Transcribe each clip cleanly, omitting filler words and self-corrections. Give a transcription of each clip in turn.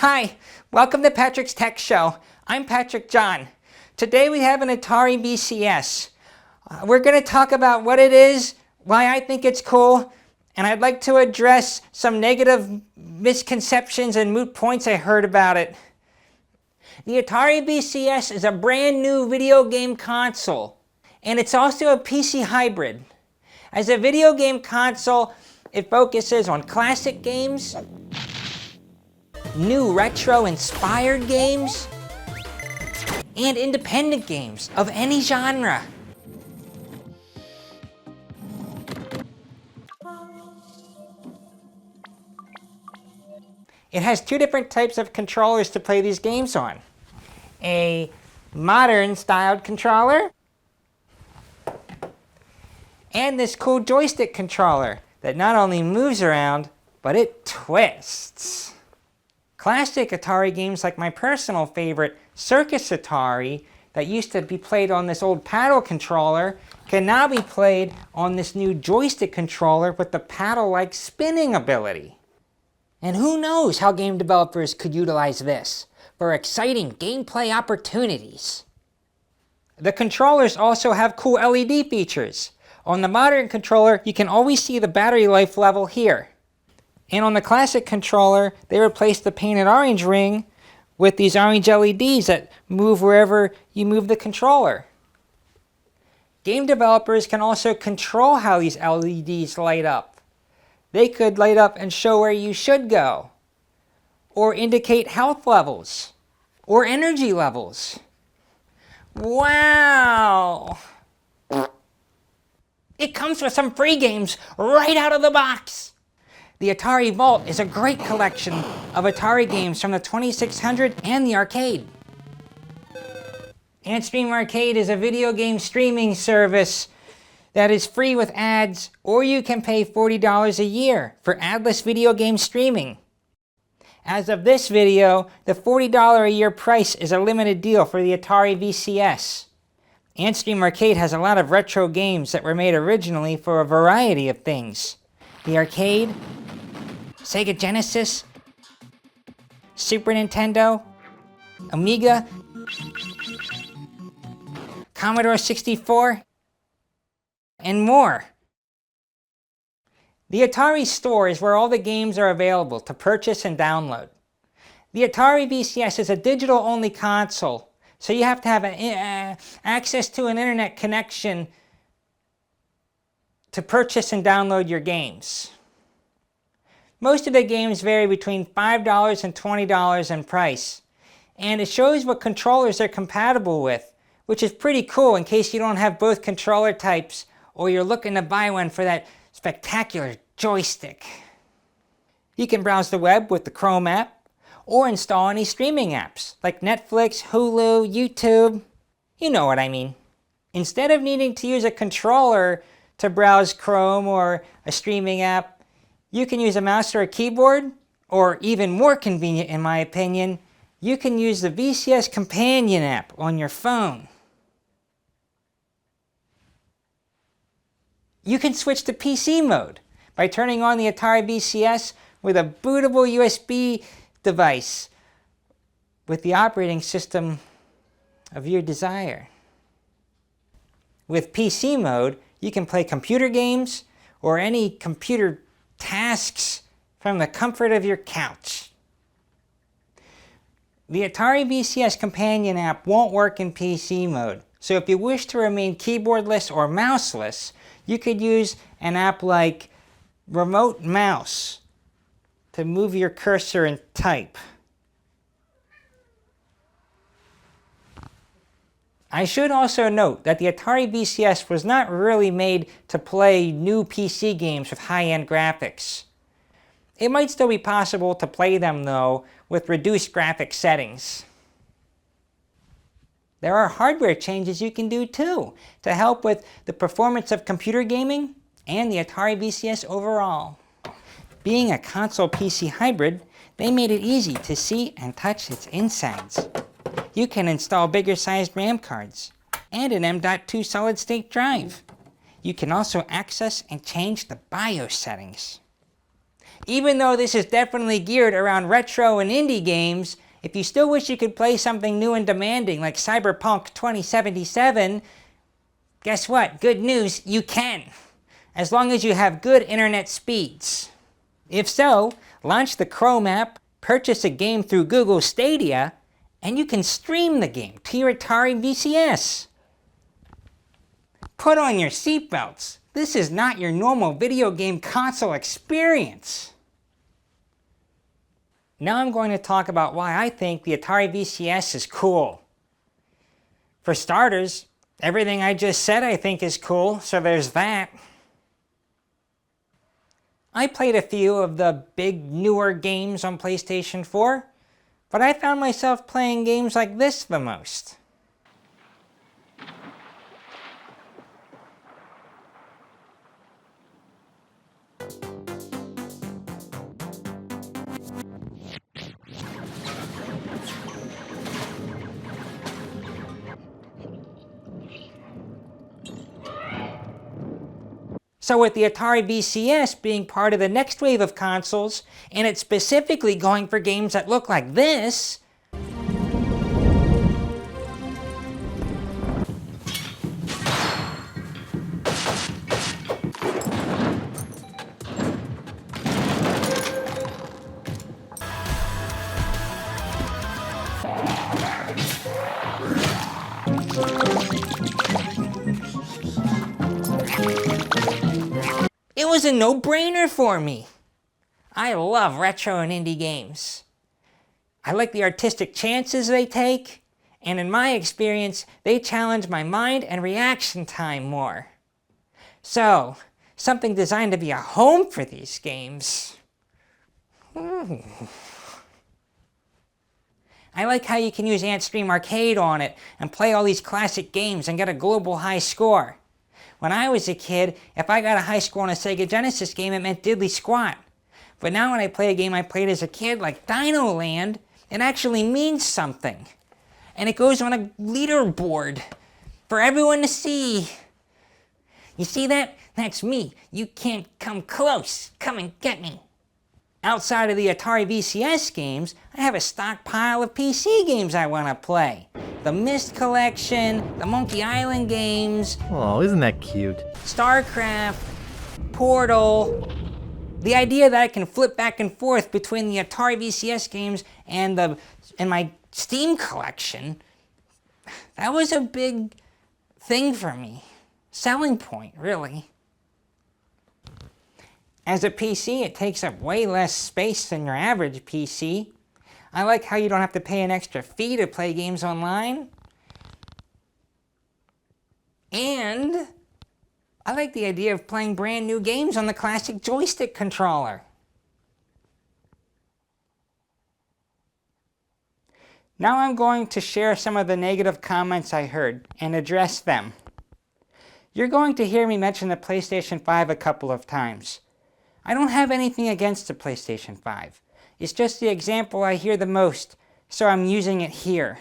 Hi, welcome to Patrick's Tech Show. I'm Patrick John. Today we have an Atari VCS. We're going to talk about what it is, why I think it's cool, and I'd like to address some negative misconceptions and moot points I heard about it. The Atari VCS is a brand new video game console, and it's also a PC hybrid. As a video game console, it focuses on classic games, new retro-inspired games, and independent games of any genre. It has two different types of controllers to play these games on. A modern-styled controller, and this cool joystick controller that not only moves around, but it twists. Classic Atari games like my personal favorite, Circus Atari, that used to be played on this old paddle controller, can now be played on this new joystick controller with the paddle-like spinning ability. And who knows how game developers could utilize this for exciting gameplay opportunities. The controllers also have cool LED features. On the modern controller, you can always see the battery life level here. And on the classic controller, they replaced the painted orange ring with these orange LEDs that move wherever you move the controller. Game developers can also control how these LEDs light up. They could light up and show where you should go, or indicate health levels, or energy levels. Wow! It comes with some free games right out of the box! The Atari Vault is a great collection of Atari games from the 2600 and the arcade. AntStream Arcade is a video game streaming service that is free with ads, or you can pay $40 a year for adless video game streaming. As of this video, the $40 a year price is a limited deal for the Atari VCS. AntStream Arcade has a lot of retro games that were made originally for a variety of things. The arcade, Sega Genesis, Super Nintendo, Amiga, Commodore 64, and more. The Atari Store is where all the games are available to purchase and download. The Atari VCS is a digital-only console, so you have to have access to an internet connection to purchase and download your games. Most of the games vary between $5 and $20 in price, and it shows what controllers they're compatible with, which is pretty cool in case you don't have both controller types or you're looking to buy one for that spectacular joystick. You can browse the web with the Chrome app or install any streaming apps like Netflix, Hulu, YouTube. You know what I mean. Instead of needing to use a controller to browse Chrome or a streaming app, you can use a mouse or a keyboard, or even more convenient in my opinion, you can use the VCS Companion App on your phone. You can switch to PC mode by turning on the Atari VCS with a bootable USB device with the operating system of your desire. With PC mode, you can play computer games or any computer tasks from the comfort of your couch. The Atari VCS Companion App won't work in PC mode, so if you wish to remain keyboardless or mouseless, you could use an app like Remote Mouse to move your cursor and type. I should also note that the Atari VCS was not really made to play new PC games with high-end graphics. It might still be possible to play them though with reduced graphic settings. There are hardware changes you can do too to help with the performance of computer gaming and the Atari VCS overall. Being a console PC hybrid, they made it easy to see and touch its insides. You can install bigger sized RAM cards and an M.2 solid state drive. You can also access and change the BIOS settings. Even though this is definitely geared around retro and indie games, if you still wish you could play something new and demanding like Cyberpunk 2077, guess what? Good news, you can. As long as you have good internet speeds. If so, launch the Chrome app, purchase a game through Google Stadia, and you can stream the game to your Atari VCS. Put on your seatbelts. This is not your normal video game console experience. Now I'm going to talk about why I think the Atari VCS is cool. For starters, everything I just said I think is cool, so there's that. I played a few of the big newer games on PlayStation 4, but I found myself playing games like this the most. So with the Atari VCS being part of the next wave of consoles, and it's specifically going for games that look like this, it was a no-brainer for me. I love retro and indie games. I like the artistic chances they take, and in my experience, they challenge my mind and reaction time more. So, something designed to be a home for these games. I like how you can use Antstream Arcade on it and play all these classic games and get a global high score. When I was a kid, if I got a high score on a Sega Genesis game, it meant diddly squat. But now when I play a game I played as a kid, like Dino Land, it actually means something. And it goes on a leaderboard for everyone to see. You see that? That's me. You can't come close. Come and get me. Outside of the Atari VCS games, I have a stockpile of PC games I want to play. The Myst collection, the Monkey Island games. Oh, isn't that cute? StarCraft, Portal. The idea that I can flip back and forth between the Atari VCS games and my Steam collection, that was a big thing for me. Selling point, really. As a PC, it takes up way less space than your average PC. I like how you don't have to pay an extra fee to play games online. And I like the idea of playing brand new games on the classic joystick controller. Now I'm going to share some of the negative comments I heard and address them. You're going to hear me mention the PlayStation 5 a couple of times. I don't have anything against the PlayStation 5. It's just the example I hear the most, so I'm using it here.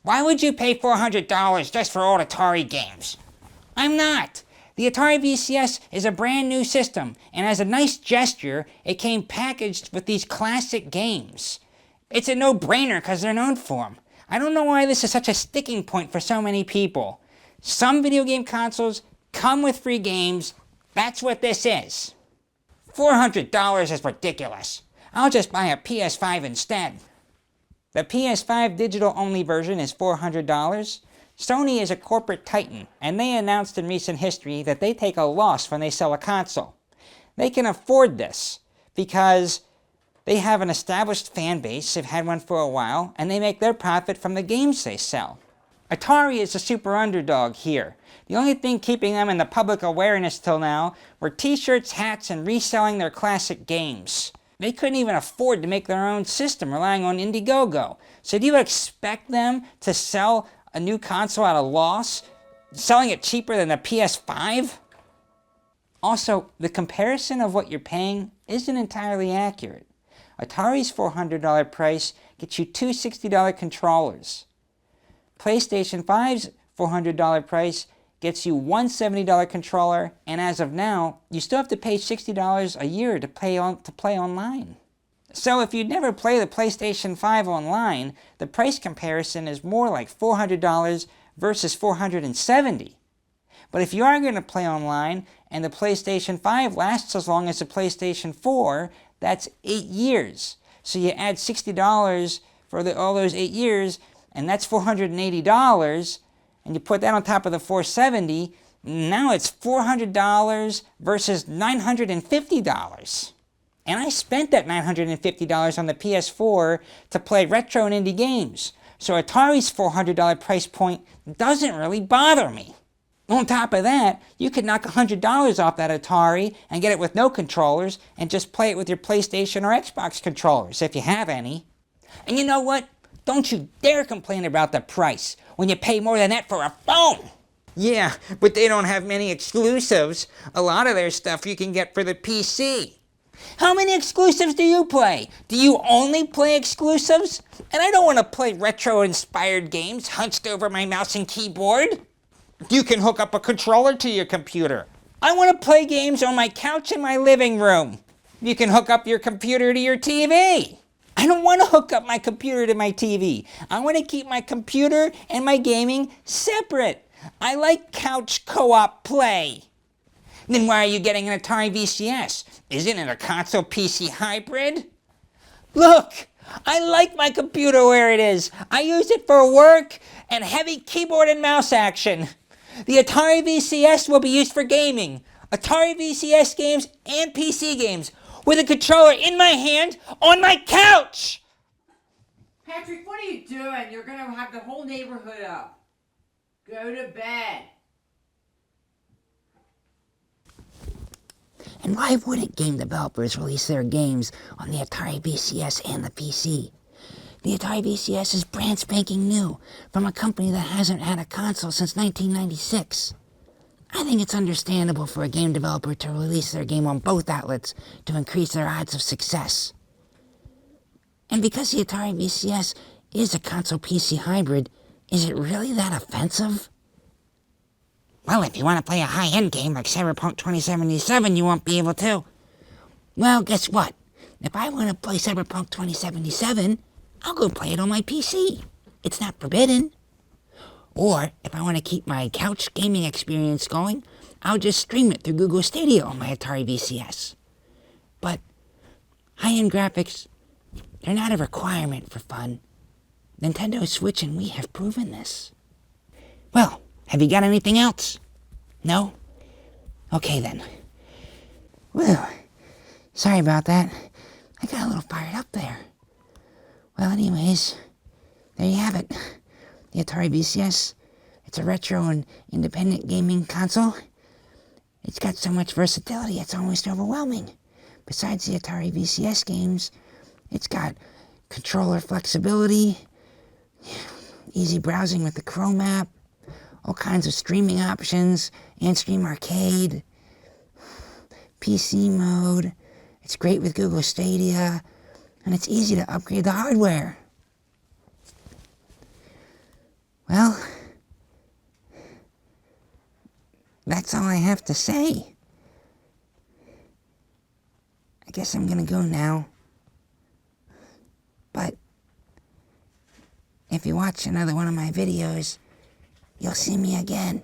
Why would you pay $400 just for old Atari games? I'm not. The Atari VCS is a brand new system, and as a nice gesture, it came packaged with these classic games. It's a no-brainer because they're known for them. I don't know why this is such a sticking point for so many people. Some video game consoles come with free games. That's what this is. $400 is ridiculous. I'll just buy a PS5 instead. The PS5 digital-only version is $400. Sony is a corporate titan, and they announced in recent history that they take a loss when they sell a console. They can afford this because they have an established fan base, they've had one for a while, and they make their profit from the games they sell. Atari is a super underdog here. The only thing keeping them in the public awareness till now were t-shirts, hats, and reselling their classic games. They couldn't even afford to make their own system relying on Indiegogo. So do you expect them to sell a new console at a loss, selling it cheaper than the PS5? Also, the comparison of what you're paying isn't entirely accurate. Atari's $400 price gets you two $60 controllers. PlayStation 5's $400 price gets you one $70 controller, and as of now, you still have to pay $60 a year to play online. So if you'd never play the PlayStation 5 online, the price comparison is more like $400 versus $470. But if you are going to play online and the PlayStation 5 lasts as long as the PlayStation 4, that's 8 years. So you add $60 for all those 8 years, and that's $480, and you put that on top of the $470, now it's $400 versus $950. And I spent that $950 on the PS4 to play retro and indie games, so Atari's $400 price point doesn't really bother me. On top of that, you could knock $100 off that Atari and get it with no controllers and just play it with your PlayStation or Xbox controllers, if you have any. And you know what? Don't you dare complain about the price when you pay more than that for a phone! Yeah, but they don't have many exclusives. A lot of their stuff you can get for the PC. How many exclusives do you play? Do you only play exclusives? And I don't want to play retro-inspired games hunched over my mouse and keyboard. You can hook up a controller to your computer. I want to play games on my couch in my living room. You can hook up your computer to your TV. I don't want to hook up my computer to my TV. I want to keep my computer and my gaming separate. I like couch co-op play. Then why are you getting an Atari VCS? Isn't it a console PC hybrid? Look, I like my computer where it is. I use it for work and heavy keyboard and mouse action. The Atari VCS will be used for gaming, Atari VCS games and PC games, with a controller in my hand on my couch! Patrick, what are you doing? You're going to have the whole neighborhood up. Go to bed. And why wouldn't game developers release their games on the Atari VCS and the PC? The Atari VCS is brand spanking new from a company that hasn't had a console since 1996. I think it's understandable for a game developer to release their game on both outlets to increase their odds of success. And because the Atari VCS is a console PC hybrid, is it really that offensive? Well, if you want to play a high-end game like Cyberpunk 2077, you won't be able to. Well, guess what? If I want to play Cyberpunk 2077, I'll go play it on my PC. It's not forbidden. Or, if I want to keep my couch gaming experience going, I'll just stream it through Google Stadia on my Atari VCS. But high-end graphics, they're not a requirement for fun. Nintendo Switch and Wii have proven this. Well, have you got anything else? No? Okay then. Whew. Sorry about that. I got a little fired up there. Well, anyways, there you have it. The Atari VCS. It's a retro and independent gaming console. It's got so much versatility, it's almost overwhelming. Besides the Atari VCS games, it's got controller flexibility, easy browsing with the Chrome app, all kinds of streaming options, and Stream Arcade, PC mode. It's great with Google Stadia, and it's easy to upgrade the hardware. Well, that's all I have to say. I guess I'm gonna go now. But if you watch another one of my videos, you'll see me again.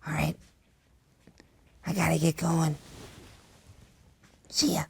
Alright. I gotta get going. See ya.